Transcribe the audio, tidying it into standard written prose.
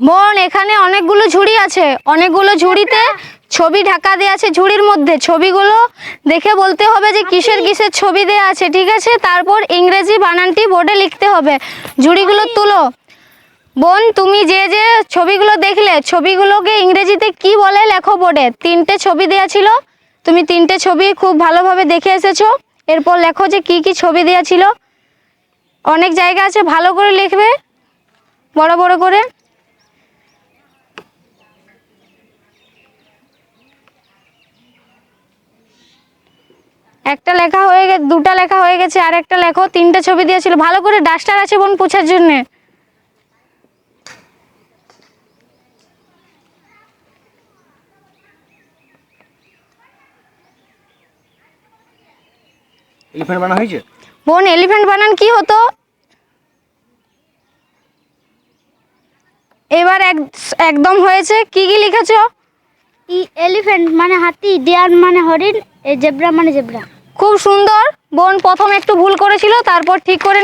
বোন এখানে অনেকগুলো ঝুড়ি আছে, অনেকগুলো ঝুড়িতে ছবি ঢাকা দেওয়া আছে। ঝুড়ির মধ্যে ছবিগুলো দেখে বলতে হবে যে কিসের কিসের ছবি দেওয়া আছে, ঠিক আছে? তারপর ইংরেজি বানানটি বোর্ডে লিখতে হবে। ঝুড়িগুলো তুলো। বোন তুমি যে যে ছবিগুলো দেখলে, ছবিগুলোকে ইংরেজিতে কি বলে লেখো বোর্ডে। 3টে ছবি দেওয়া ছিল, তুমি 3টে ছবি খুব ভালোভাবে দেখে এসেছো। এরপর লেখো যে কি কি ছবি দেওয়া ছিল। অনেক জায়গা আছে, ভালো করে লিখবে, বড় বড় করে। একটা লেখা হয়ে গেছে, 2টা লেখা হয়ে গেছে, আর একটা লেখো। 3টে ছবি দিয়েছিল, ভালো করে। ডাস্টার আছে বোন পোছার জন্য। এলিফ্যান্ট বানানো হয়েছে? বোন এলিফ্যান্ট বানান কি হতো? এবার একদম হয়েছে। কি কি লিখেছো? এলিফ্যান্ট মানে হাতি, ডিয়ার মানে হরিণ, জেব্রা মানে জেব্রা। খুব সুন্দর বোন। প্রথম একটু ভুল করেছিল, তারপর ঠিক করে